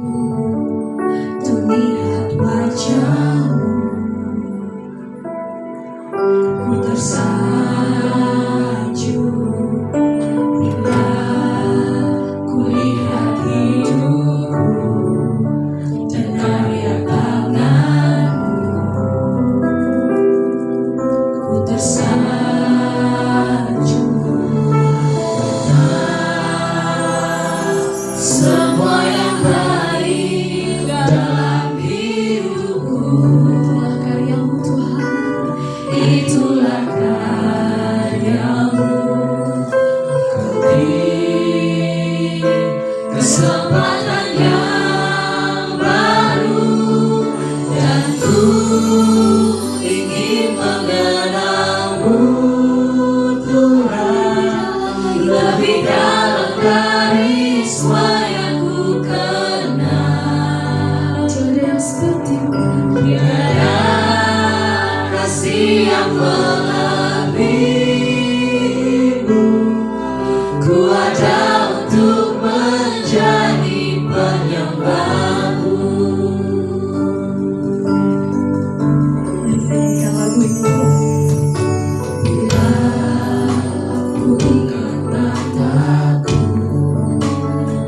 untuk lihat wajah-Mu. Ku tersanjung bila ku lihat hidupku dan karya tangan-Mu. Ku tersanjung semua yang baik dalam hidupku. Itulah karya-Mu Tuhan, itulah karya-Mu. Kau beri kesempatan yang baru dan ku ingin mengenal-Mu Tuhan, lebih dalam dari semua yang ku kenal. Tiada yang seperti-Mu, tiada kasih yang melebihi-Mu. Ku ada untuk menjadi penyembah-Mu. Nyanyikan lagu itu. Bila ku buka mataku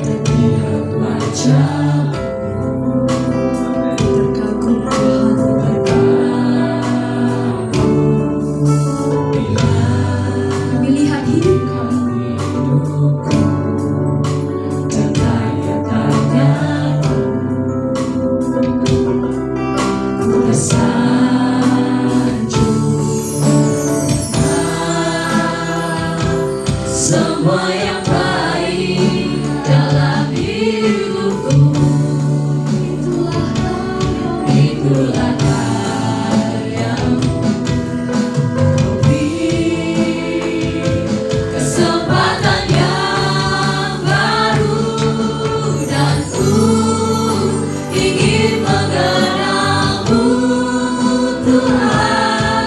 dan lihat wajah-Mu, terkagum Tuhan terkagum. Bila kami lihat hidupku dan karya tangan-Mu, ku tersanjung semua yang baik dalam hidupku. Itulah karya-Mu. Kau beri kesempatan yang baru dan ku ingin mengenal-Mu Tuhan,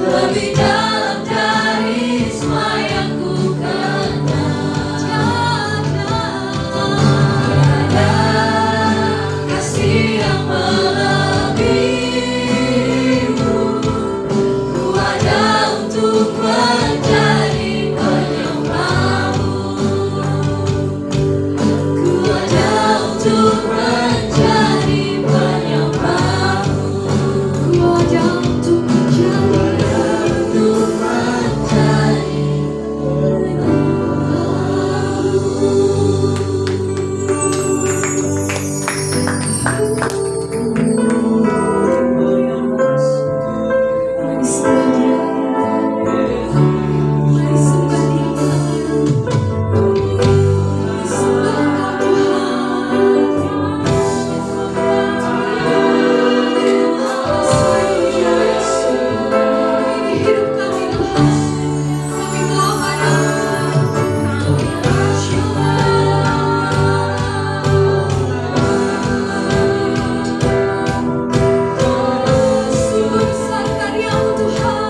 lebih dalam dari semua yang ku kenal. Tiada kasih yang melebihi-Mu. Ku ada untuk menjadi penyembah-Mu. Ku ada untuk menjadi penyembah-Mu. Ku ada untuk menjadi Mari sembah Dia, mari sembah Dia, mari sembah Tuhan. Ini hidup kami Tuhan, kami mau sungguh besar karya-Mu Tuhan.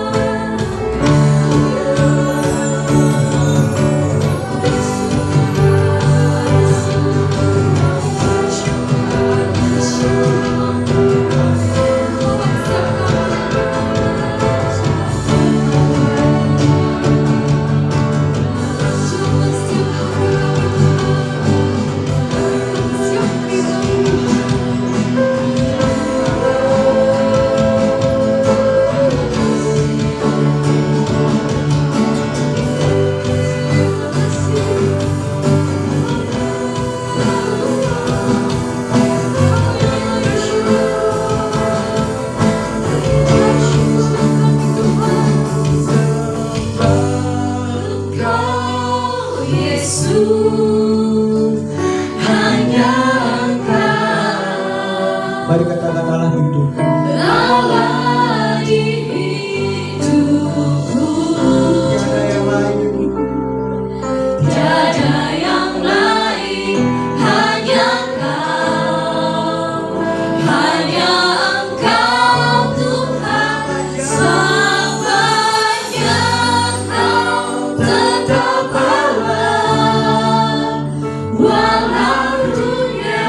Engkau Yesus, hanya Engkau Mari katakan Allah hidup. Allah di hidupku. Tiada yang lain. Tiada yang lain, hanya Engkau, hanya Engkau Tuhan. Selamanya Engkau tetap Allah, walau dunia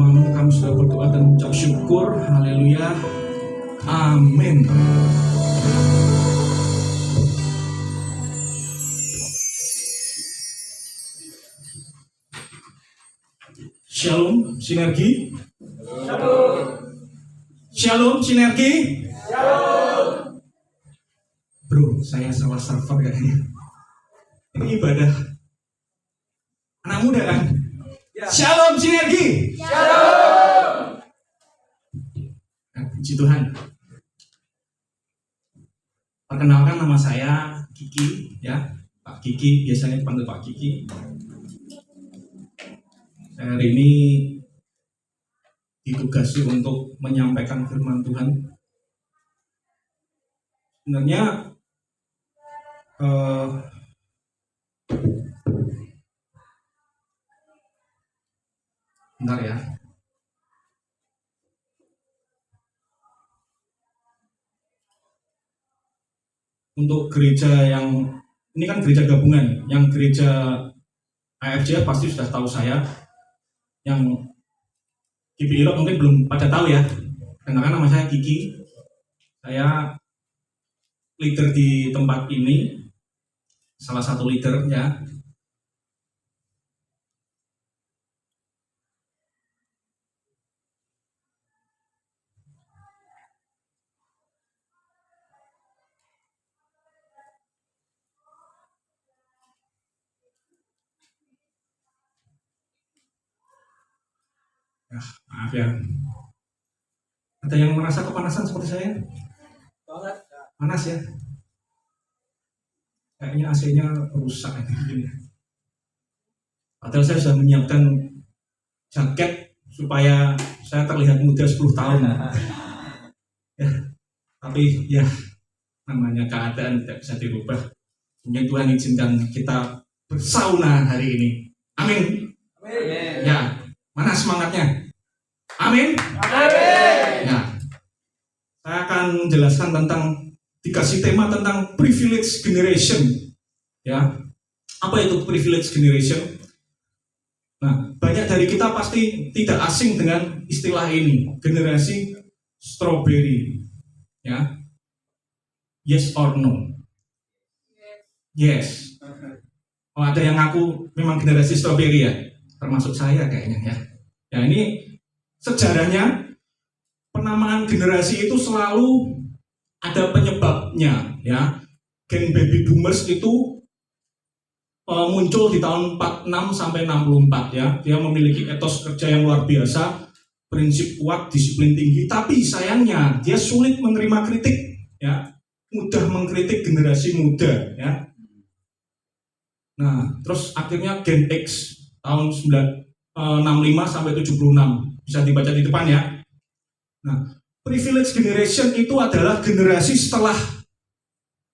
namamu kami sudah berdoa dan mengucap syukur. Haleluya. Amin. Shalom sinergi. Shalom sinergi. Bro, saya salah server kayaknya. Ini ibadah anak muda kan? Shalom sinergi. Shalom. Puji Tuhan. Perkenalkan, nama saya Kiki, ya, Pak Kiki, biasanya dipanggil Pak Kiki. Saya hari ini ditugasi untuk menyampaikan firman Tuhan. Sebenarnya bentar ya. Untuk gereja yang ini kan gereja gabungan, yang gereja AFJ pasti sudah tahu saya. Yang GPI Rock mungkin belum pada tahu ya. Kenalkan, nama saya Kiki. Saya leader di tempat ini, salah satu leader ya. Maaf ya. Ada yang merasa kepanasan seperti saya? Banget. Panas ya? Kayaknya AC-nya rusak ya. Padahal saya sudah menyiapkan jaket supaya saya terlihat muda 10 tahun. Ya, tapi ya namanya keadaan tidak bisa dirubah. Mungkin Tuhan izinkan kita bersauna hari ini. Amin. Amin. Ya, mana semangatnya? Amin. Amin. Ya, saya akan menjelaskan dikasih tema tentang privilege generation. Ya, apa itu privilege generation? Nah, banyak dari kita pasti tidak asing dengan istilah ini, generasi strawberry. Ya, yes or no? Yes. Oh, ada yang ngaku memang generasi strawberry ya, termasuk saya kayaknya ya. Ya, ini sejarahnya, penamaan generasi itu selalu ada penyebabnya ya. Gen baby boomers itu muncul di tahun 46 sampai 64 ya. Dia memiliki etos kerja yang luar biasa, prinsip kuat, disiplin tinggi, tapi sayangnya dia sulit menerima kritik ya. Mudah mengkritik generasi muda ya. Nah, terus akhirnya Gen X tahun 65 sampai 76. Bisa dibaca di depan ya. Nah, privilege generation itu adalah generasi setelah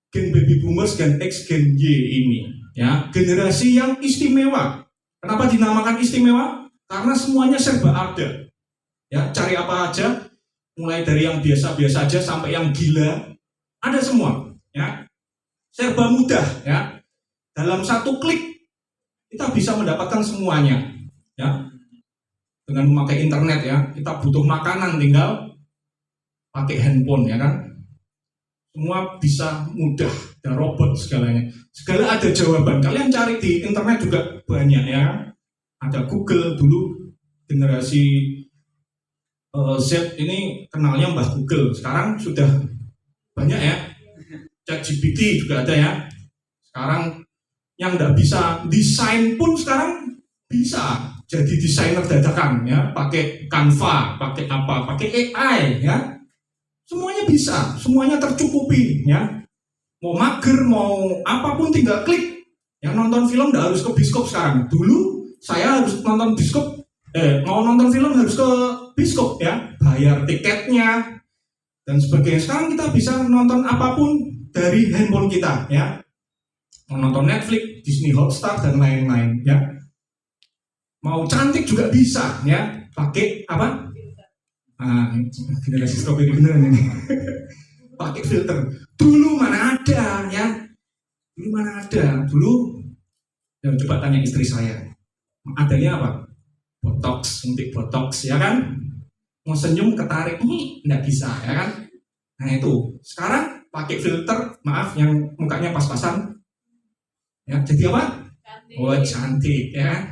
Gen baby boomers, Gen X, Gen Y ini. Ya, generasi yang istimewa. Kenapa dinamakan istimewa? Karena semuanya serba ada. Ya, cari apa aja, mulai dari yang biasa-biasa aja sampai yang gila, ada semua. Ya, serba mudah. Ya, dalam satu klik kita bisa mendapatkan semuanya. Ya, dengan memakai internet ya, kita butuh makanan tinggal pakai handphone ya kan, semua bisa mudah, ada robot segalanya, segala ada jawaban. Kalian cari di internet juga banyak ya, ada Google. Dulu generasi Z ini kenalnya Mbah Google, sekarang sudah banyak ya, ChatGPT juga ada ya. Sekarang yang nggak bisa desain pun sekarang bisa jadi desainer dadakan ya, pakai Canva, pakai apa, pakai AI ya. Semuanya bisa, semuanya tercukupi ya. Mau mager, mau apapun tinggal klik. Yang nonton film nggak harus ke bioskop sekarang. Dulu saya harus nonton bioskop, mau nonton film harus ke bioskop ya, bayar tiketnya dan sebagainya. Sekarang kita bisa nonton apapun dari handphone kita ya. Mau nonton Netflix, Disney Hotstar dan lain-lain ya. Mau cantik juga bisa ya, pakai apa? Generasi strawberry beneran ini. Pakai filter. Dulu mana ada ya? Dulu mana ada? Dulu ya, coba tanya istri saya. Adanya apa? botox, suntik botox, ya kan? Mau senyum ketarik, nggak bisa, ya kan? Nah itu, sekarang pakai filter, maaf yang mukanya pas-pasan, ya jadi apa? Cantik. Oh cantik, ya kan?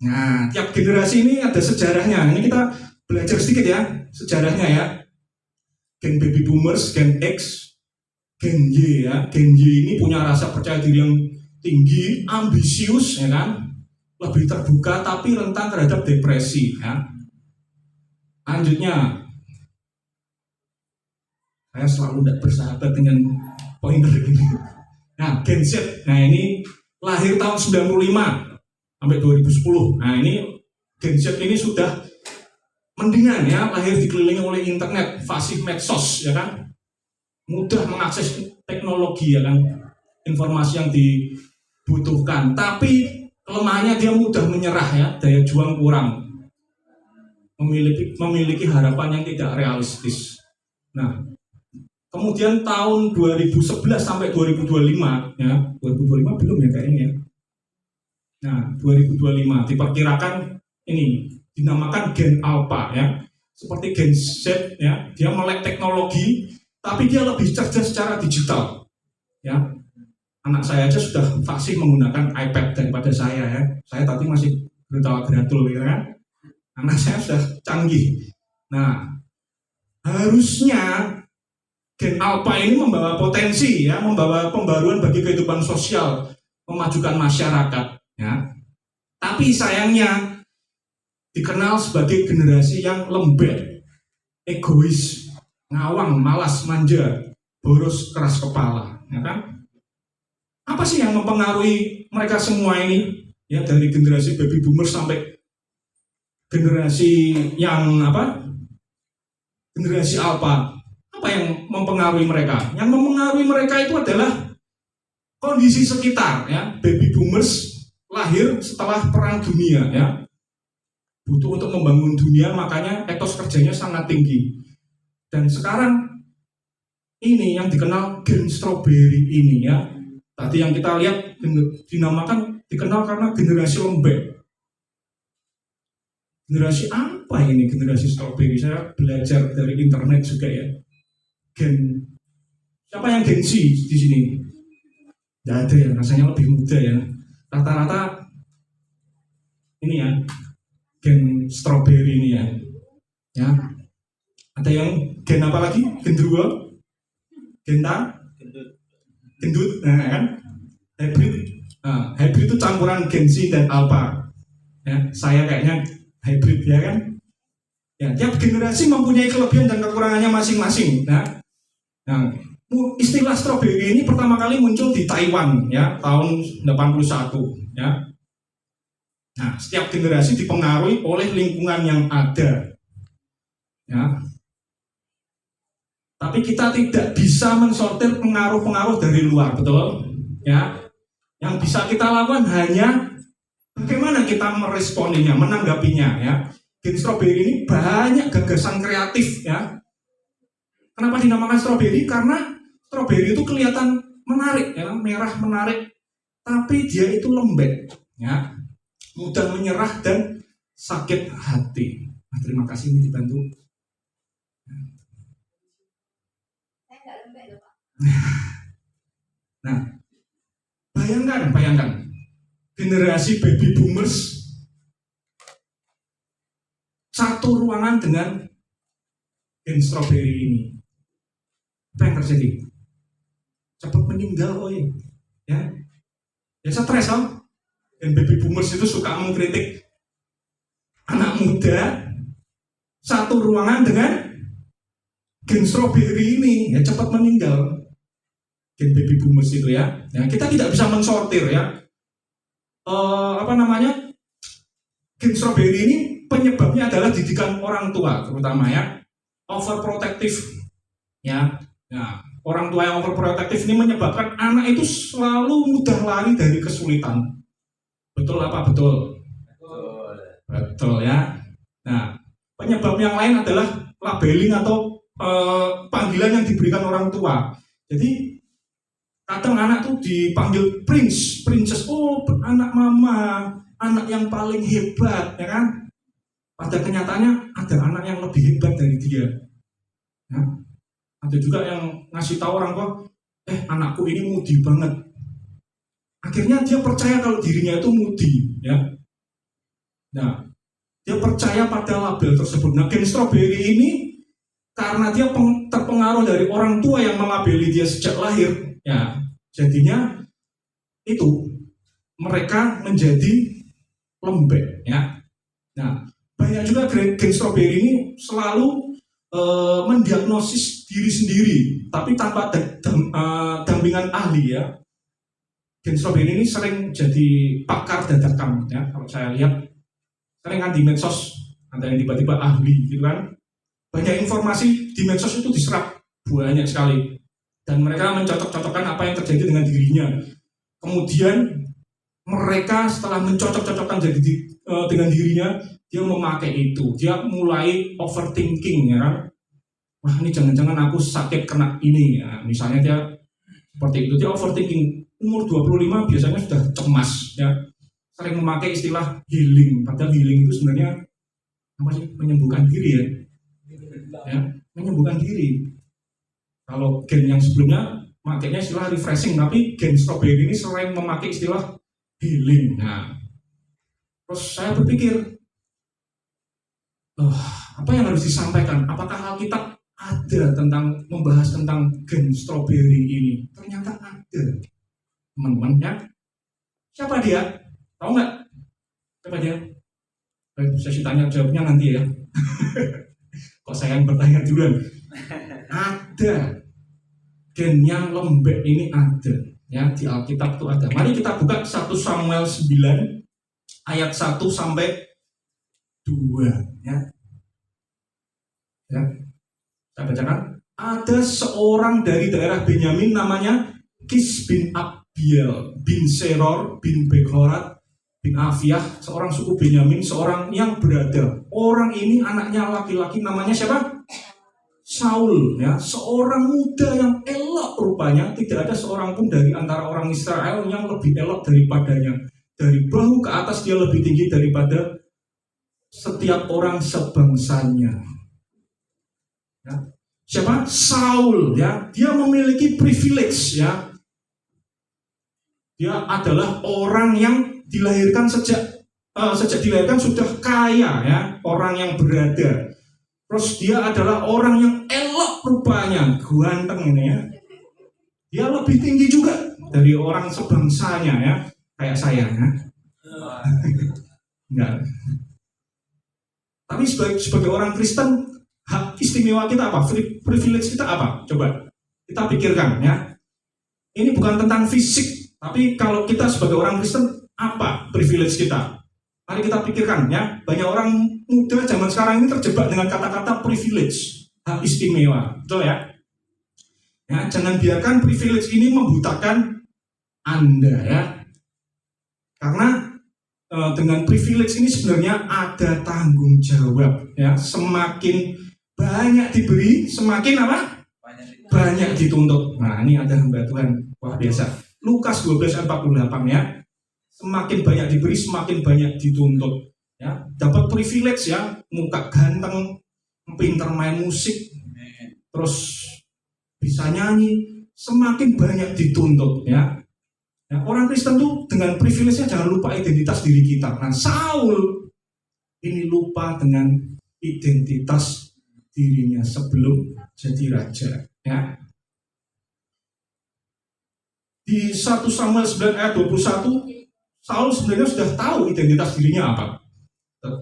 Nah, tiap generasi ini ada sejarahnya. Ini kita belajar sedikit ya, sejarahnya ya. Gen baby boomers, gen X, gen Y ya. Gen Y ini punya rasa percaya diri yang tinggi, ambisius ya kan, lebih terbuka tapi rentan terhadap depresi ya. Lanjutnya, saya selalu tidak bersahabat dengan pointer ini. Nah, Gen Z, nah ini lahir tahun 95 sampai 2010. Nah ini Gen Z ini sudah mendingan ya, lahir dikelilingi oleh internet, fasih medsos ya kan, mudah mengakses teknologi ya kan, informasi yang dibutuhkan. Tapi kelemahannya dia mudah menyerah ya, daya juang kurang, memiliki harapan yang tidak realistis. Nah, kemudian tahun 2011 sampai 2025 ya, 2025 belum ya kayaknya ya. Nah, 2025 diperkirakan ini dinamakan gen alpha ya. Seperti gen Z ya, dia melek teknologi tapi dia lebih cerdas secara digital. Ya. Anak saya aja sudah fasih menggunakan iPad daripada saya ya. Saya tadi masih gertal-geratul ya kan. Anak saya sudah canggih. Nah, harusnya gen alpha ini membawa potensi ya, membawa pembaruan bagi kehidupan sosial, memajukan masyarakat. Ya. Tapi sayangnya dikenal sebagai generasi yang lembek, egois, ngawang, malas, manja, boros, keras kepala, ya kan? Apa sih yang mempengaruhi mereka semua ini? Ya, dari generasi baby boomers sampai generasi yang apa? Generasi alpha. Apa yang mempengaruhi mereka? Yang mempengaruhi mereka itu adalah kondisi sekitar, ya. Baby boomers lahir setelah perang dunia ya, butuh untuk membangun dunia, makanya etos kerjanya sangat tinggi. Dan sekarang ini yang dikenal gen strawberry ini ya, tadi yang kita lihat dinamakan, dikenal karena generasi lembek. Generasi apa ini generasi strawberry? Saya belajar dari internet juga ya. Gen siapa yang gen Z di sini? Tidak ada ya, rasanya lebih muda ya. Rata-rata ini ya, gen strawberry ini ya. Ya. Ada yang gen apa lagi? Gendruwo? Genta? Gendut. Nah, kan? Hybrid. Nah, hybrid itu campuran gen Z dan alpha. Ya, saya kayaknya hybrid ya kan. Ya, tiap generasi mempunyai kelebihan dan kekurangannya masing-masing. Nah, istilah strawberry ini pertama kali muncul di Taiwan ya, tahun 81 ya. Nah, setiap generasi dipengaruhi oleh lingkungan yang ada. Ya. Tapi kita tidak bisa mensortir pengaruh-pengaruh dari luar, betul? Ya. Yang bisa kita lakukan hanya bagaimana kita meresponinya, menanggapinya ya. Gen strawberry ini banyak gagasan kreatif ya. Kenapa dinamakan strawberry? Karena strawberry itu kelihatan menarik ya, merah menarik, tapi dia itu lembek ya, mudah menyerah dan sakit hati. Nah, terima kasih ini dibantu. Saya nggak lembek loh Pak. Nah, bayangkan generasi baby boomers satu ruangan dengan gen strawberry ini. Apa yang terjadi? Cepat meninggal, ya. Ya stres kan? Dan baby boomers itu suka mengkritik anak muda satu ruangan dengan gen strawberry ini, ya cepat meninggal. Gen baby boomers itu ya. Ya kita tidak bisa mensortir ya. Gen strawberry ini penyebabnya adalah didikan orang tua, terutama ya. Overprotective, ya. Nah, orang tua yang overprotective ini menyebabkan anak itu selalu mudah lari dari kesulitan. Betul apa betul? Betul ya. Nah, penyebab yang lain adalah labeling atau panggilan yang diberikan orang tua. Jadi kadang anak tuh dipanggil prince, princess, oh anak mama, anak yang paling hebat, ya kan? Pada kenyataannya ada anak yang lebih hebat dari dia. Ya. Ada juga yang ngasih tahu orang tua, anakku ini mudi banget. Akhirnya dia percaya kalau dirinya itu mudi, ya. Nah, dia percaya pada label tersebut. Nah, Gen Strawberry ini karena dia terpengaruh dari orang tua yang melabeli dia sejak lahir, ya, jadinya itu mereka menjadi lembek, ya. Nah, banyak juga Gen Strawberry ini selalu mendiagnosis diri sendiri, tapi tanpa dampingan ahli, ya. Gen Strawberry ini sering jadi pakar dadakan, ya. Kalau saya lihat, sering kan di medsos ada yang tiba-tiba ahli, gitu kan. Banyak informasi di medsos itu diserap banyak sekali, dan mereka mencocok-cocokkan apa yang terjadi dengan dirinya. Kemudian mereka setelah mencocok-cocokkan dengan dirinya, dia memakai itu, dia mulai overthinking, ya kan. Wah, ini jangan-jangan aku sakit kena ini, ya. Misalnya dia seperti itu, dia overthinking. Umur 25 biasanya sudah cemas, ya. Sering memakai istilah healing, padahal healing itu sebenarnya apa sih? Menyembuhkan diri, ya. Ya, menyembuhkan diri. Kalau gen yang sebelumnya makainya istilah refreshing, tapi Gen Strawberry ini sering memakai istilah healing. Nah, terus saya berpikir, apa yang harus disampaikan? Apakah Alkitab ada tentang membahas tentang Gen Strawberry ini? Ternyata ada, teman-teman, ya. Siapa dia? Tahu nggak? Siapa dia? Saya tanya jawabnya nanti, ya. Kok saya yang bertanya duluan? Ada. Gen yang lembek ini ada, ya, di Alkitab itu ada. Mari kita buka 1 Samuel 9 ayat 1 sampai 2, ya. Ya. Saya bacakan. Ada seorang dari daerah Benyamin namanya Kis bin Abiel bin Seror bin Bekhorat bin Afiah, seorang suku Benyamin, seorang yang berada. Orang ini anaknya laki-laki, namanya siapa? Saul, ya, seorang muda yang elok rupanya. Tidak ada seorang pun dari antara orang Israel yang lebih elok daripadanya. Dari bahu ke atas dia lebih tinggi daripada setiap orang sebangsanya. Ya. Siapa? Saul, ya. Dia memiliki privilege, ya. Dia adalah orang yang dilahirkan sejak dilahirkan sudah kaya, ya, orang yang berada. Terus dia adalah orang yang elok rupanya, ganteng ini, ya. Dia lebih tinggi juga dari orang sebangsanya, ya, kayak saya, ya. Enggak. Tapi sebagai orang Kristen, hak istimewa kita apa? Privilege kita apa? Coba kita pikirkan, ya. Ini bukan tentang fisik, tapi kalau kita sebagai orang Kristen, apa privilege kita? Mari kita pikirkan, ya. Banyak orang muda zaman sekarang ini terjebak dengan kata-kata privilege, hak istimewa, betul, ya? Ya, jangan biarkan privilege ini membutakan Anda, ya. Karena dengan privilege ini sebenarnya ada tanggung jawab, ya. Semakin banyak diberi, semakin apa? Banyak dituntut. Nah, ini ada hamba Tuhan, wah biasa. Lukas 12 ayat 48, ya. Semakin banyak diberi, semakin banyak dituntut, ya. Dapat privilege, ya, muka ganteng, pintar main musik, terus bisa nyanyi, semakin banyak dituntut, ya. Ya, orang Kristen tuh dengan privilege-nya jangan lupa identitas diri kita. Nah, Saul ini lupa dengan identitas dirinya sebelum jadi raja, ya. Di 1 Samuel 9 ayat 21, Saul sebenarnya sudah tahu identitas dirinya apa.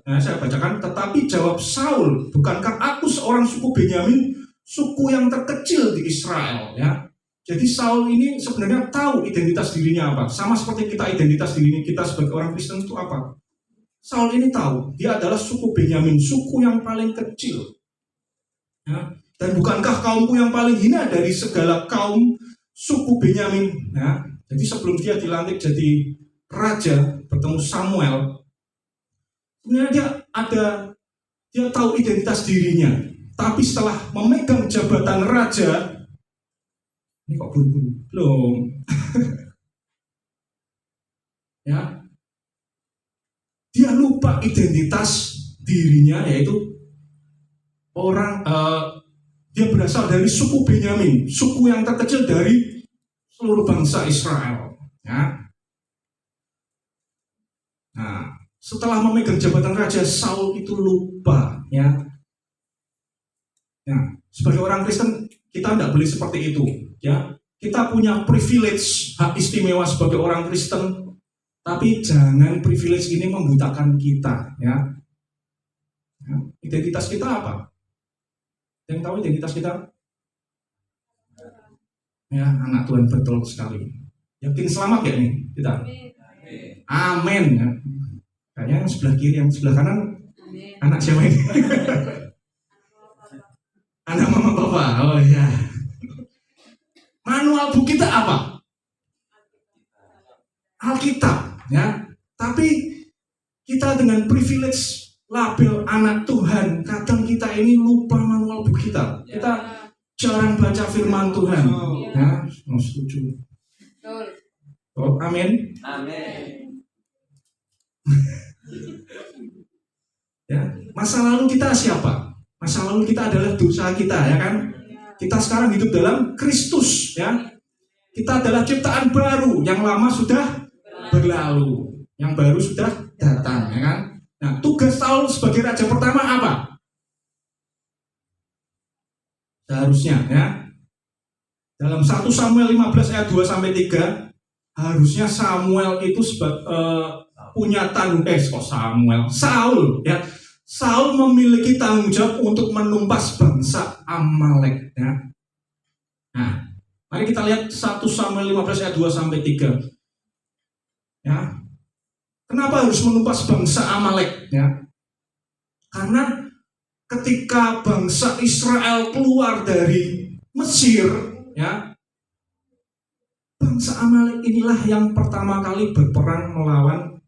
Nah, saya bacakan, tetapi jawab Saul, bukankah aku seorang suku Benyamin, suku yang terkecil di Israel, ya. Jadi Saul ini sebenarnya tahu identitas dirinya apa. Sama seperti kita, identitas diri kita sebagai orang Kristen itu apa. Saul ini tahu, dia adalah suku Benyamin, suku yang paling kecil, ya. Dan bukankah kaumku yang paling hina dari segala kaum suku Benyamin, ya. Jadi sebelum dia dilantik jadi raja, bertemu Samuel, sebenarnya dia tahu identitas dirinya. Tapi setelah memegang jabatan raja, ini kok buru-buru? Belum. Ya. lupa identitas dirinya, yaitu orang dia berasal dari suku Benyamin, suku yang terkecil dari seluruh bangsa Israel. Ya. Nah, setelah memegang jabatan raja, Saul itu lupa. Ya. Nah, sebagai orang Kristen kita tidak boleh seperti itu. Ya, kita punya privilege, hak istimewa sebagai orang Kristen, tapi jangan privilege ini membutakan kita. Ya. Ya. Identitas kita apa? Yang tahu identitas kita? Ya, anak Tuhan, betul sekali. Yakin selamat ya nih kita? Amin. Ya. Kayaknya yang sebelah kiri, yang sebelah kanan anak siapa ini? Anak mama papa. Oh ya. Manual buku kita apa? Alkitab, ya. Tapi kita dengan privilege label anak Tuhan, kadang kita ini lupa manual buku kita. Kita jarang baca firman Tuhan. Ya, setuju. Oh, amin. Amin. Ya, masa lalu kita siapa? Masa lalu kita adalah dosa kita, ya kan? Kita sekarang hidup dalam Kristus, ya. Kita adalah ciptaan baru, yang lama sudah berlalu, yang baru sudah datang, ya kan? Nah, tugas Saul sebagai raja pertama apa? Seharusnya, ya. Dalam 1 Samuel 15 ayat 2 sampai 3, harusnya Samuel itu punya tanggung Saul, ya. Saul memiliki tanggung jawab untuk menumpas bangsa Amalek, ya. Nah, mari kita lihat 1 Samuel 15 ayat 2 sampai 3. Ya. Kenapa harus menumpas bangsa Amalek, ya? Karena ketika bangsa Israel keluar dari Mesir, ya, bangsa Amalek inilah yang pertama kali berperang melawan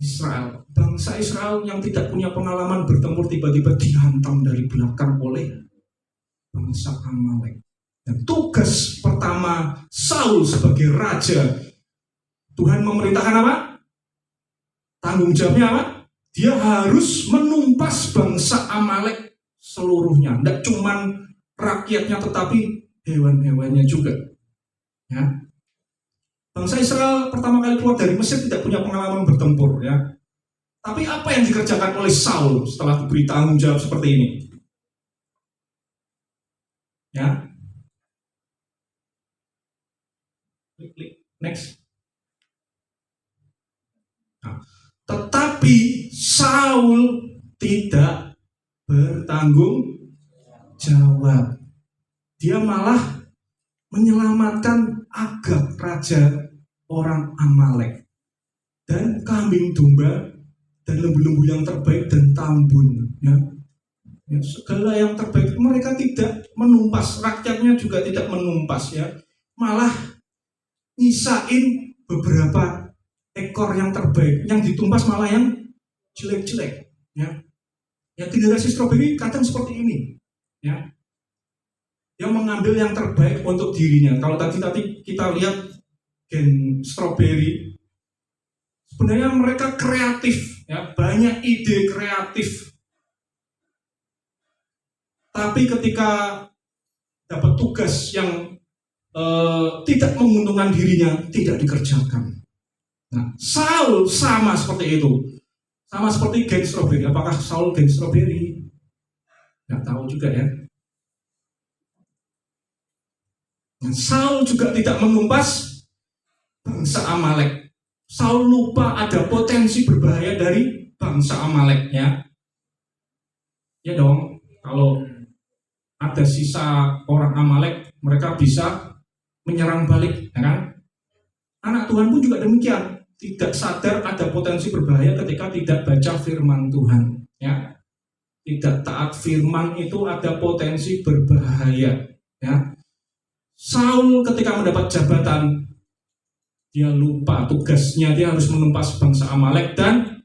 Israel. Bangsa Israel yang tidak punya pengalaman bertempur tiba-tiba dihantam dari belakang oleh bangsa Amalek. Dan tugas pertama Saul sebagai raja, Tuhan memerintahkan apa? Tanggung jawabnya apa? Dia harus menumpas bangsa Amalek seluruhnya. Tidak cuma rakyatnya, tetapi hewan-hewannya juga. Ya. Bangsa Israel pertama kali keluar dari Mesir tidak punya pengalaman bertempur, ya. Tapi apa yang dikerjakan oleh Saul setelah diberi tanggung jawab seperti ini? Ya. Klik. Next. Nah, tetapi Saul tidak bertanggung jawab. Dia malah menyelamatkan Agag, raja orang Amalek, dan kambing domba dan lembu-lembu yang terbaik dan tambun, ya. Ya, segala yang terbaik mereka tidak menumpas, rakyatnya juga tidak menumpas, ya. Malah nyisain beberapa ekor yang terbaik, yang ditumpas malah yang jelek-jelek, ya. Ya, generasi stroberi kadang seperti ini, ya. Yang mengambil yang terbaik untuk dirinya. Kalau tadi kita lihat gen stroberi, sebenarnya mereka kreatif, ya, banyak ide kreatif. Tapi ketika dapat tugas yang tidak menguntungkan dirinya, tidak dikerjakan. Nah, Saul sama seperti itu, sama seperti gen stroberi. Apakah Saul gen stroberi? Nggak tahu juga, ya. Nah, Saul juga tidak menumpas bangsa Amalek. Saul lupa ada potensi berbahaya dari bangsa Amalek, ya. Ya dong, kalau ada sisa orang Amalek, mereka bisa menyerang balik, ya kan? Anak Tuhan pun juga demikian, tidak sadar ada potensi berbahaya ketika tidak baca firman Tuhan, ya. Tidak taat firman itu ada potensi berbahaya, ya. Saul ketika mendapat jabatan, dia lupa tugasnya, dia harus menumpas bangsa Amalek dan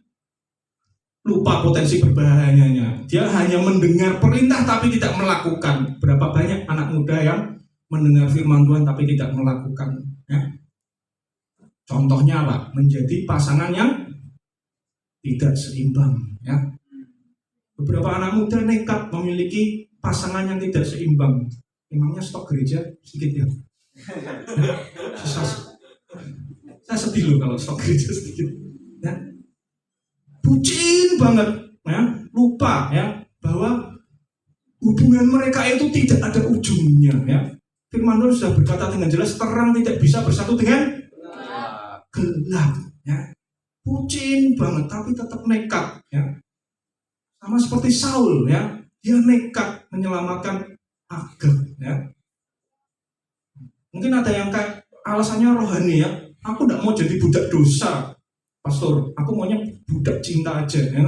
lupa potensi berbahayanya. Dia hanya mendengar perintah tapi tidak melakukan. Berapa banyak anak muda yang mendengar firman Tuhan tapi tidak melakukan, ya? Contohnya apa? Menjadi pasangan yang tidak seimbang. Ya. Beberapa anak muda nekat memiliki pasangan yang tidak seimbang. Emangnya stok gereja sedikit ya? Saya sedih loh kalau stok gereja sedikit. Ya. Bucin banget, ya. Lupa ya bahwa hubungan mereka itu tidak ada ujungnya. Ya. Firman Tuhan sudah berkata dengan jelas, terang tidak bisa bersatu dengan gelap. Ya. Bucin banget, tapi tetap nekat. Ya. Sama seperti Saul, ya, dia nekat menyelamatkan Agag. Ya. Mungkin ada yang kayak alasannya rohani, ya. Aku tidak mau jadi budak dosa, pastor. Aku maunya budak cinta aja. Ya.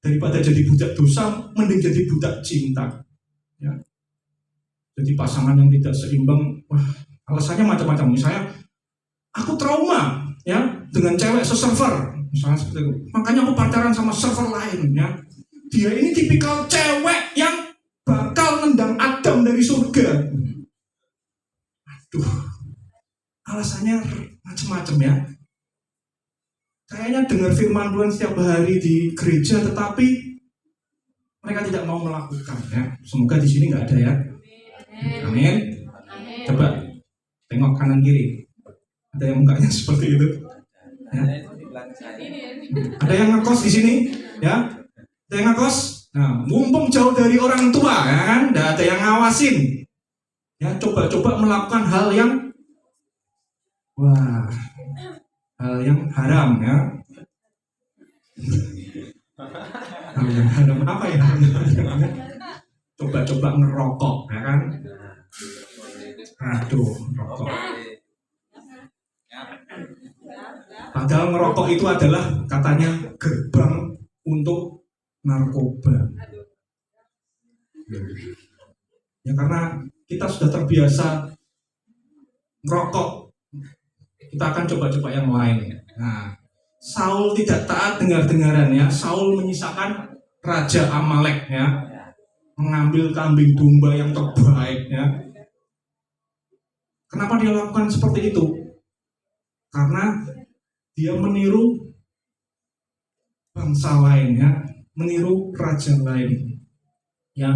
Daripada jadi budak dosa, mending jadi budak cinta. Ya. Jadi pasangan yang tidak seimbang, wah, alasannya macam-macam. Misalnya, aku trauma, ya, dengan cewek seserver. Misalnya seperti itu. Makanya aku pacaran sama server lain, ya. Dia ini tipikal cewek yang bakal nendang Adam dari surga. Aduh, alasannya macam-macam, ya. Kayaknya dengar firman Tuhan setiap hari di gereja, tetapi mereka tidak mau melakukan, ya. Semoga di sini nggak ada, ya. Amin. Coba tengok kanan kiri. Ada yang mukanya seperti itu? Ya. Ada yang ngekos di sini, ya? Ada yang ngekos? Nah, mumpung jauh dari orang tua, ya kan? Nggak ada yang ngawasin. Ya, coba-coba melakukan hal yang, wah, hal yang haram, ya. Hal yang haram apa ya? Coba-coba ngerokok, ya kan? Aduh, rokok. Padahal ngerokok itu adalah katanya gerbang untuk narkoba. Ya karena kita sudah terbiasa ngerokok, kita akan coba-coba yang lain. Nah, Saul tidak taat dengar-dengaran, ya. Saul menyisakan Raja Amalek, ya, mengambil kambing domba yang terbaik, ya. Kenapa dia lakukan seperti itu? Karena dia meniru bangsa lain, ya, meniru raja lain, ya.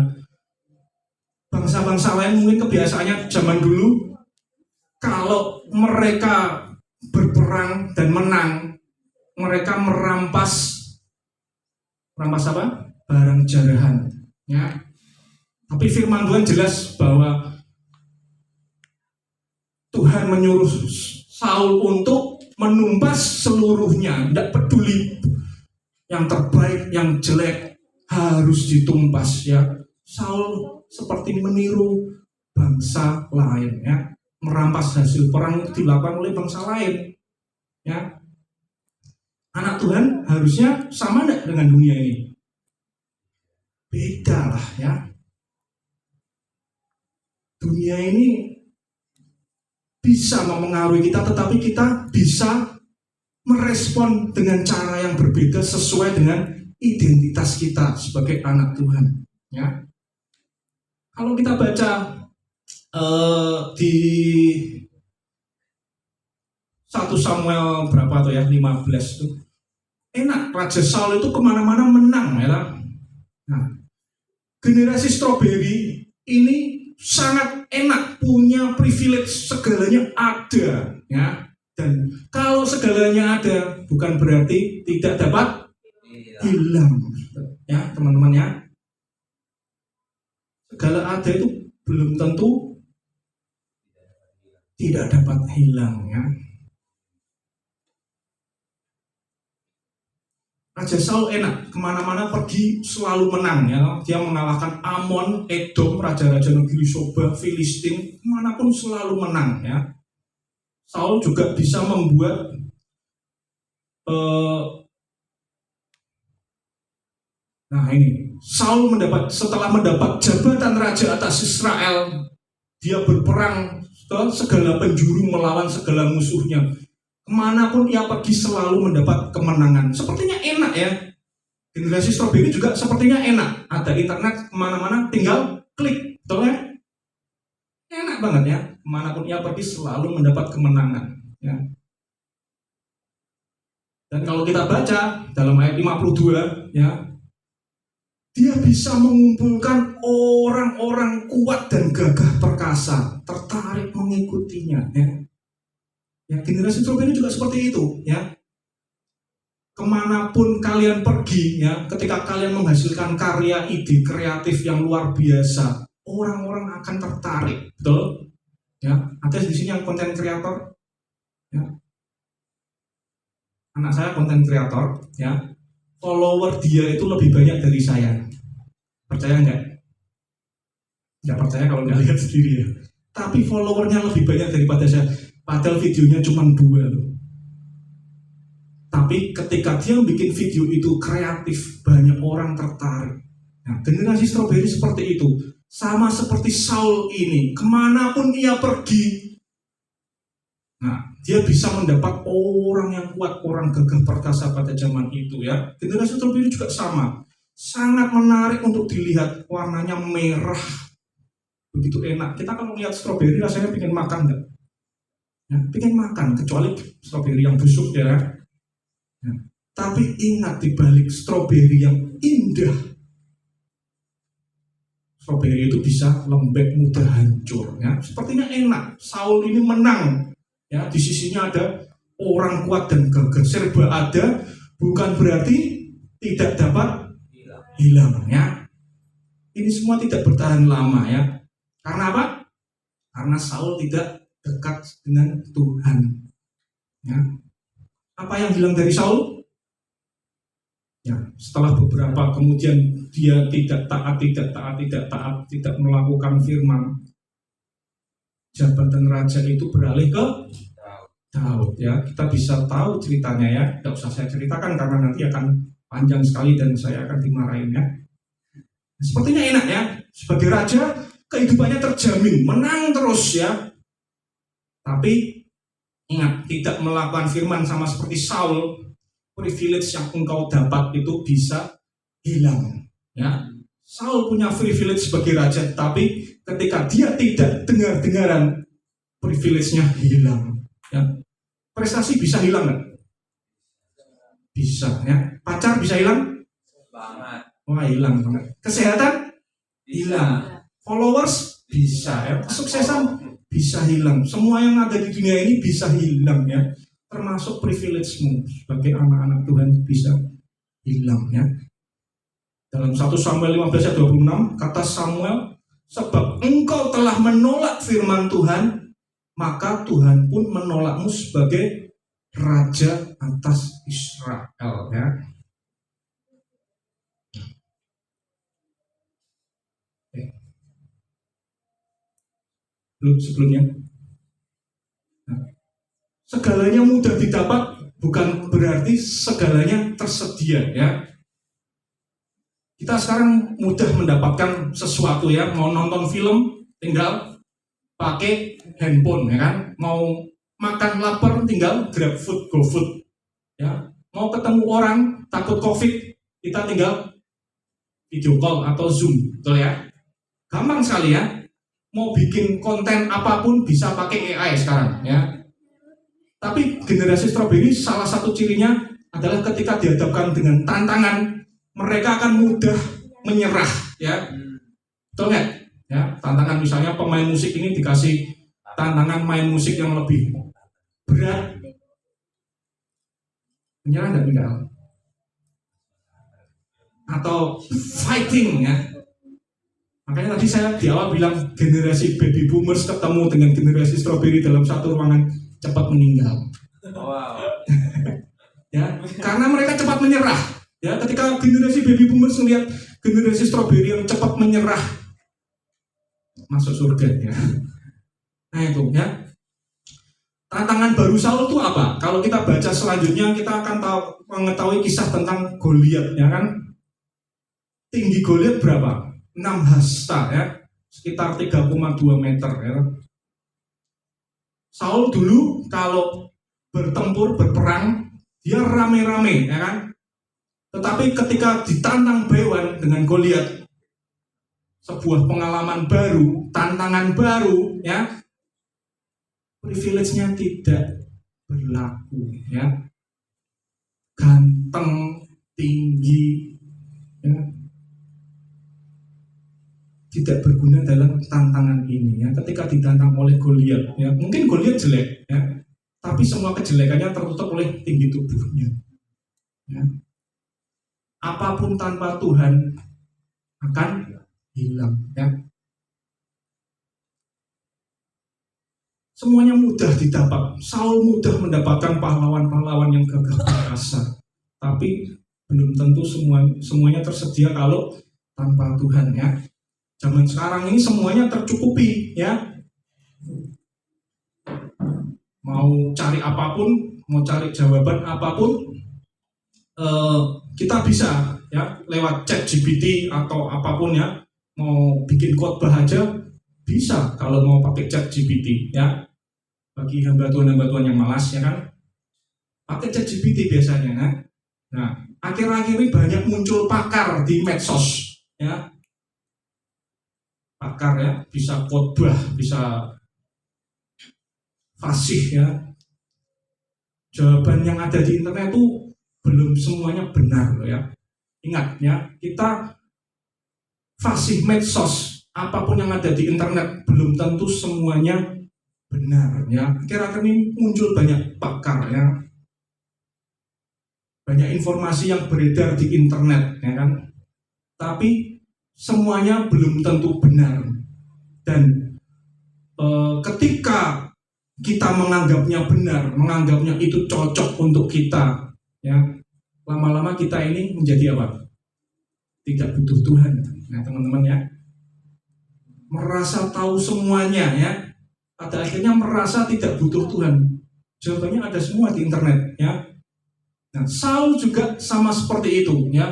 Bangsa-bangsa lain mungkin kebiasaannya zaman dulu kalau mereka berperang dan menang, mereka merampas apa? Barang jarahan, ya. Tapi firman Tuhan jelas bahwa Tuhan menyuruh Saul untuk menumpas seluruhnya, tidak peduli yang terbaik, yang jelek harus ditumpas, ya. Saul seperti meniru bangsa lain, ya, merampas hasil perang itu dilakukan oleh bangsa lain, ya. Anak Tuhan harusnya sama enggak dengan dunia ini? Beda lah, ya. Dunia ini bisa mempengaruhi kita, tetapi kita bisa merespon dengan cara yang berbeda sesuai dengan identitas kita sebagai anak Tuhan, ya. Kalau kita baca di 1 Samuel berapa tuh, ya, 15 tuh, enak, Raja Saul itu kemana-mana menang, ya. Nah, generasi stroberi ini sangat enak, punya privilege, segalanya ada, ya. Dan kalau segalanya ada, bukan berarti tidak dapat hilang, ya, teman-teman, ya. Segala ada itu belum tentu tidak dapat hilang, ya. Raja Saul enak, kemana-mana pergi selalu menang, ya. Dia mengalahkan Amon, Edom, raja-raja negeri Soba, Filistin, kemanapun selalu menang, ya. Saul juga bisa membuat nah ini, Saul setelah mendapat jabatan raja atas Israel, dia berperang ke segala penjuru, melawan segala musuhnya. Kemanapun ia pergi selalu mendapat kemenangan. Sepertinya enak, ya. Generasi stroberi juga sepertinya enak. Ada internet kemana-mana tinggal klik, betul, ya? Enak banget, ya. Kemanapun ia pergi selalu mendapat kemenangan, ya. Dan kalau kita baca dalam ayat 52, ya, dia bisa mengumpulkan orang-orang kuat dan gagah perkasa, tertarik mengikutinya. Ya, generasi strawberry juga seperti itu. Ya, kemanapun kalian pergi, ya, ketika kalian menghasilkan karya ide kreatif yang luar biasa, orang-orang akan tertarik, betul? Ya, ada di sini yang konten kreator. Ya. Anak saya konten kreator, ya. Follower dia itu lebih banyak dari saya. Percaya nggak? Nggak percaya kalau nggak lihat sendiri ya. Tapi followernya lebih banyak daripada saya. Padahal videonya cuma 2 loh. Tapi ketika dia bikin video itu kreatif, banyak orang tertarik. Nah, generasi strawberry seperti itu. Sama seperti Saul ini. Kemanapun ia pergi, nah, dia bisa mendapat orang yang kuat, orang gagah perkasa pada zaman itu ya. Generasi strawberry juga sama. Sangat menarik untuk dilihat, warnanya merah, begitu enak. Kita kalau lihat stroberi rasanya pengen makan nggak? Ya, pengen makan, kecuali stroberi yang busuk ya. Ya. Tapi ingat, di balik stroberi yang indah, stroberi itu bisa lembek, mudah hancur. Ya. Sepertinya enak. Saul ini menang. Ya, di sisinya ada orang kuat dan gagah, serba ada, bukan berarti tidak dapat hilang ya. Ini semua tidak bertahan lama ya. Karena apa? Karena Saul tidak dekat dengan Tuhan. Ya. Apa yang hilang dari Saul? Ya, setelah beberapa kemudian dia tidak taat, tidak melakukan firman. Jabatan raja itu beralih ke Daud ya. Kita bisa tahu ceritanya ya. Tidak usah saya ceritakan karena nanti akan panjang sekali dan saya akan dimarahin ya. Sepertinya enak ya, sebagai raja kehidupannya terjamin, menang terus ya. Tapi ingat, tidak melakukan firman sama seperti Saul, privilege yang engkau dapat itu bisa hilang ya. Saul punya privilege sebagai raja, tapi ketika dia tidak dengar-dengaran, privilege-nya hilang ya. Prestasi bisa hilang nggak? Bisa ya. Pacar bisa hilang? Banget. Wah, hilang banget. Kesehatan? Hilang. Followers? Bisa ya. Kesuksesan? Bisa hilang. Semua yang ada di dunia ini bisa hilang ya. Termasuk privilege-mu sebagai anak-anak Tuhan bisa hilang ya. Dalam 1 Samuel 15 ayat 26 kata Samuel, sebab engkau telah menolak firman Tuhan, maka Tuhan pun menolakmu sebagai raja atas Israel ya. Belum sebelumnya. Nah, segalanya mudah didapat bukan berarti segalanya tersedia ya. Kita sekarang mudah mendapatkan sesuatu ya, mau nonton film tinggal pakai handphone ya kan, mau makan lapar tinggal grab food, go food ya, mau ketemu orang takut covid kita tinggal video call atau zoom, betul ya, gampang sekali ya. Mau bikin konten apapun bisa pakai AI sekarang ya. Tapi generasi strawberry salah satu cirinya adalah ketika dihadapkan dengan tantangan, mereka akan mudah menyerah ya, betul nggak ya. Tantangan misalnya pemain musik ini dikasih tantangan main musik yang lebih berat, menyerah nggak tinggal? Atau fighting ya. Makanya tadi saya di awal bilang generasi baby boomers ketemu dengan generasi strawberry dalam satu ruangan cepat meninggal. Wow. Ya, karena mereka cepat menyerah. Ya, ketika generasi baby boomers melihat generasi strawberry yang cepat menyerah, masuk surga ya. Nah itu ya. Tantangan baru Saul itu apa? Kalau kita baca selanjutnya kita akan mengetahui kisah tentang Goliat ya kan. Tinggi Goliat berapa? 6 hasta ya, sekitar 3,2 meter ya. Saul dulu kalau bertempur, berperang, dia rame-rame ya kan. Tetapi ketika ditantang Bewan dengan Goliat, sebuah pengalaman baru, tantangan baru ya, privilege-nya tidak berlaku ya. ganteng, tinggi, ya, tidak berguna dalam tantangan ini. Ya. Ketika ditantang oleh Goliat, ya, mungkin Goliat jelek, ya, tapi semua kejelekannya tertutup oleh tinggi tubuhnya. Ya. Apapun tanpa Tuhan akan hilang. Ya. Semuanya mudah didapat. Saul mudah mendapatkan pahlawan-pahlawan yang gagah perkasa. Tapi belum tentu semuanya tersedia kalau tanpa Tuhan, ya. Zaman sekarang ini semuanya tercukupi, ya. Mau cari apapun, mau cari jawaban apapun, kita bisa, ya, lewat ChatGPT atau apapun, ya. Mau bikin khotbah aja bisa kalau mau pakai ChatGPT, ya. Bagi hamba Tuhan yang malas, ya kan, pakai ChatGPT biasanya. Nah, akhir-akhir ini banyak muncul pakar di medsos, ya, pakar, ya, bisa khotbah, bisa fasih, ya. Jawaban yang ada di internet itu belum semuanya benar, ya. Ingat, ya, kita fasih medsos, apapun yang ada di internet belum tentu semuanya benar, ya. Akhir-akhir ini muncul banyak pakar, ya, banyak informasi yang beredar di internet, ya kan, tapi semuanya belum tentu benar. Dan ketika kita menganggapnya benar, menganggapnya itu cocok untuk kita, ya, lama-lama kita ini menjadi apa? Tidak butuh Tuhan, ya, teman-teman, ya. Merasa tahu semuanya, ya. Pada akhirnya merasa tidak butuh Tuhan. Jawabannya ada semua di internet, ya. Nah, Saul juga sama seperti itu, ya.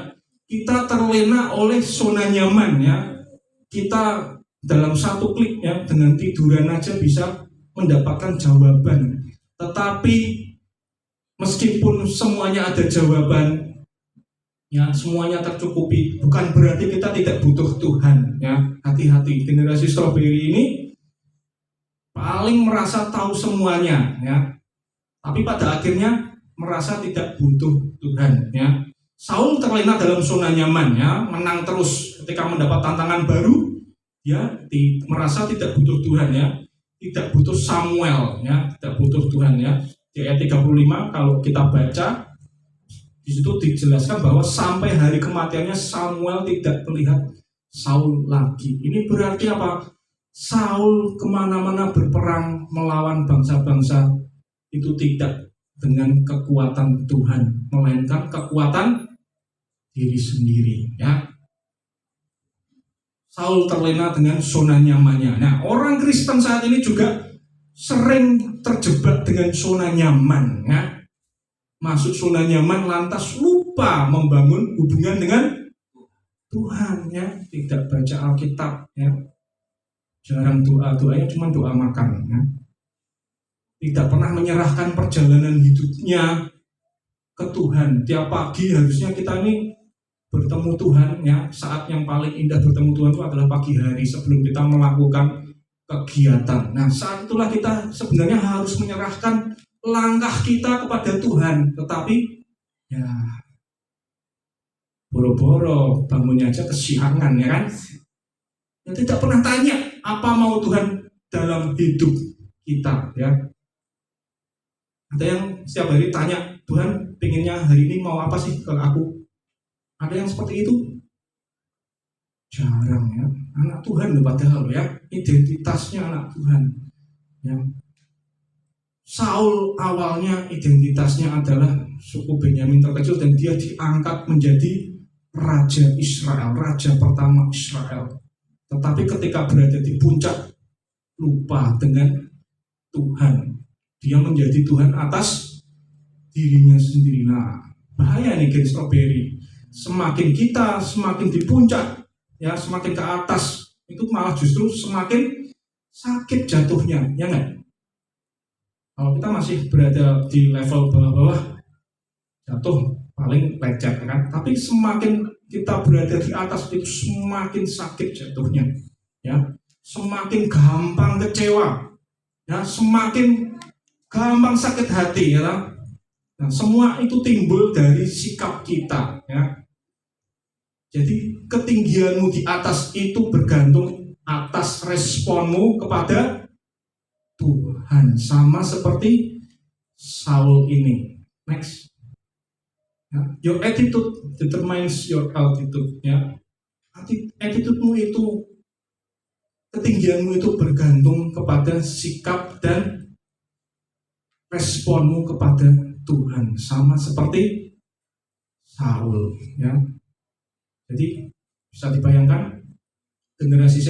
Kita terlena oleh zona nyaman, ya. Kita dalam satu klik, ya, dengan tiduran aja bisa mendapatkan jawaban. Tetapi meskipun semuanya ada jawaban, ya, semuanya tercukupi, bukan berarti kita tidak butuh Tuhan, ya. Hati-hati, generasi stroberi ini paling merasa tahu semuanya, ya, tapi pada akhirnya merasa tidak butuh Tuhan, ya. Saul terlena dalam zona nyaman, ya, menang terus. Ketika mendapat tantangan baru, ya, merasa tidak butuh Tuhan, ya, tidak butuh Samuel, ya, tidak butuh Tuhan, ya. Di ayat 35 kalau kita baca, di situ dijelaskan bahwa sampai hari kematiannya Samuel tidak melihat Saul lagi. Ini berarti apa? Saul kemana-mana berperang melawan bangsa-bangsa itu tidak dengan kekuatan Tuhan, melainkan kekuatan diri sendiri, ya. Saul terlena dengan zona nyamannya. Nah, orang Kristen saat ini juga sering terjebak dengan zona nyaman, ya. Masuk zona nyaman lantas lupa membangun hubungan dengan Tuhan, ya. Tidak baca Alkitab, ya. Jarang doanya cuma doa makan, ya. Tidak pernah menyerahkan perjalanan hidupnya ke Tuhan. Tiap pagi harusnya kita ini bertemu Tuhan, ya. Saat yang paling indah bertemu Tuhan itu adalah pagi hari sebelum kita melakukan kegiatan. Nah, saat itulah kita sebenarnya harus menyerahkan langkah kita kepada Tuhan. Tetapi, ya, boro-boro bangunnya aja kesiangan, ya kan? Ya, tidak pernah tanya apa mau Tuhan dalam hidup kita, ya. Ada yang setiap hari tanya, Tuhan pengennya hari ini mau apa sih ke aku? Ada yang seperti itu? Jarang, ya. Anak Tuhan loh padahal, ya. Identitasnya anak Tuhan, ya. Saul awalnya identitasnya adalah suku Benyamin terkecil dan dia diangkat menjadi Raja Israel, Raja pertama Israel. Tetapi ketika berada di puncak, lupa dengan Tuhan. Dia menjadi Tuhan atas dirinya sendiri. Nah, bahaya nih Gen Strawberry. Semakin kita semakin di puncak, ya, semakin ke atas, itu malah justru semakin sakit jatuhnya, ya enggak? Kalau kita masih berada di level bawah-bawah, jatuh paling lecet, kan? Tapi semakin kita berada di atas itu semakin sakit jatuhnya, ya. Semakin gampang kecewa, ya, semakin gampang sakit hati, ya. Nah, semua itu timbul dari sikap kita, ya. Jadi ketinggianmu di atas itu bergantung atas responmu kepada Tuhan, sama seperti Saul ini. Next. Ya, your attitude determines your altitude. Ya, attitude-mu itu, ketinggianmu itu bergantung kepada sikap dan responmu kepada Tuhan, sama seperti Saul. Ya, jadi bisa dibayangkan generasi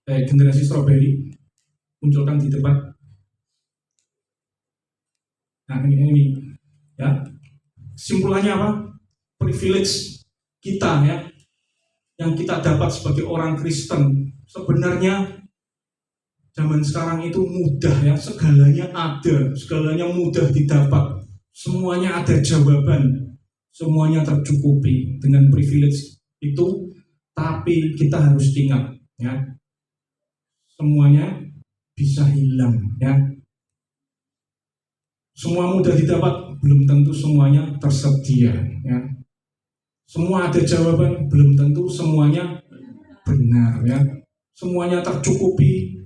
generasi stroberi munculkan di depan. Nah, ini ya, kesimpulannya apa? Privilege kita, ya, yang kita dapat sebagai orang Kristen, sebenarnya zaman sekarang itu mudah, ya, segalanya ada, segalanya mudah didapat, semuanya ada jawaban, semuanya tercukupi dengan privilege itu. Tapi kita harus ingat, ya, semuanya bisa hilang, ya. Semua mudah didapat, belum tentu semuanya tersedia, ya. Semua ada jawaban, belum tentu semuanya benar, ya. Semuanya tercukupi.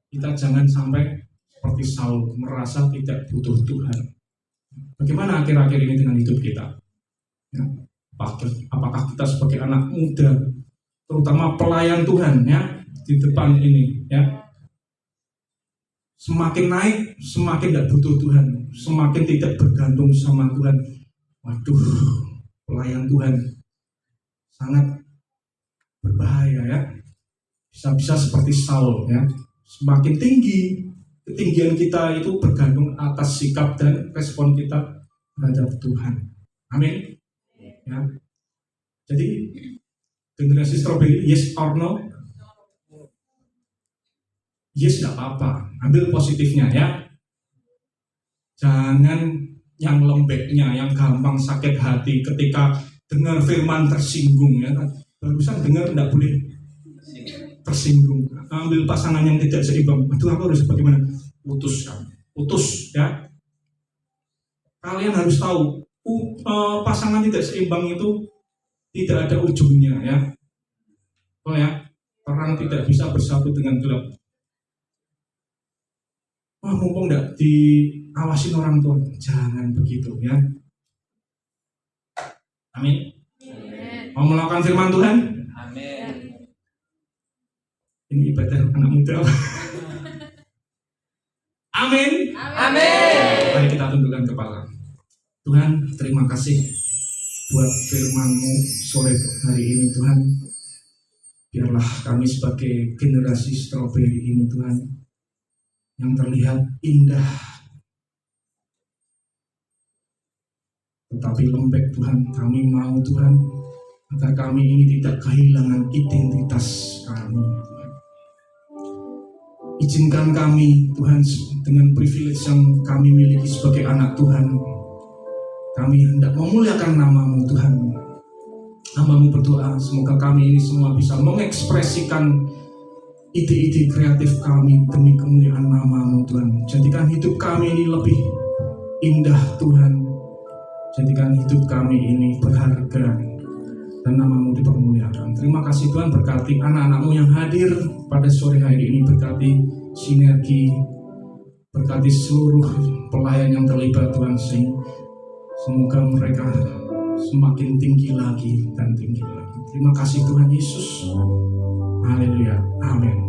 Kita jangan sampai seperti Saul merasa tidak butuh Tuhan. Bagaimana akhir-akhir ini dengan hidup kita? Ya. Apakah kita sebagai anak muda, terutama pelayan Tuhan, ya, di depan ini, ya, semakin naik, semakin tidak butuh Tuhan, semakin tidak bergantung sama Tuhan. Waduh, pelayan Tuhan sangat berbahaya, ya. Bisa-bisa seperti Saul, ya. Semakin tinggi, ketinggian kita itu bergantung atas sikap dan respon kita terhadap Tuhan. Amin. Ya. Jadi generasi stroberi, yes or no? Yes, nggak apa-apa. Ambil positifnya, ya. Jangan yang lembeknya, yang gampang sakit hati ketika dengar firman tersinggung, ya. Barusan dengar nggak boleh tersinggung. Ambil pasangan yang tidak seimbang. Aduh, aku harus bagaimana? Putus, kan? Putus, ya. Kalian harus tahu, pasangan tidak seimbang itu tidak ada ujungnya, ya. Oh, ya, terang tidak bisa bersatu dengan gelap. Wah, mumpung tidak diawasin orang tua, jangan begitu, ya. Amin. Mau melakukan firman Tuhan? Amin. Ini ibadah anak muda. Amin. Amin. Mari kita tundukkan kepala. Tuhan, terima kasih buat firman-Mu sore hari ini, Tuhan. Biarlah kami sebagai generasi stroberi ini, Tuhan, yang terlihat indah tetapi lembek, Tuhan. Kami mau, Tuhan, agar kami ini tidak kehilangan identitas kami, Tuhan. Izinkan kami, Tuhan, dengan privilege yang kami miliki sebagai anak Tuhan, kami hendak memuliakan nama-Mu, Tuhan. Hamba-Mu berdoa, semoga kami ini semua bisa mengekspresikan ide-ide kreatif kami demi kemuliaan nama-Mu, Tuhan. Jadikan hidup kami ini lebih indah, Tuhan. Jadikan hidup kami ini berharga dan nama-Mu dipermuliakan. Terima kasih, Tuhan, berkati anak-anak-Mu yang hadir pada sore hari ini, berkati sinergi, berkati seluruh pelayan yang terlibat, Tuhan. Semoga mereka semakin tinggi lagi dan tinggi lagi. Terima kasih, Tuhan Yesus. Haleluya. Amin.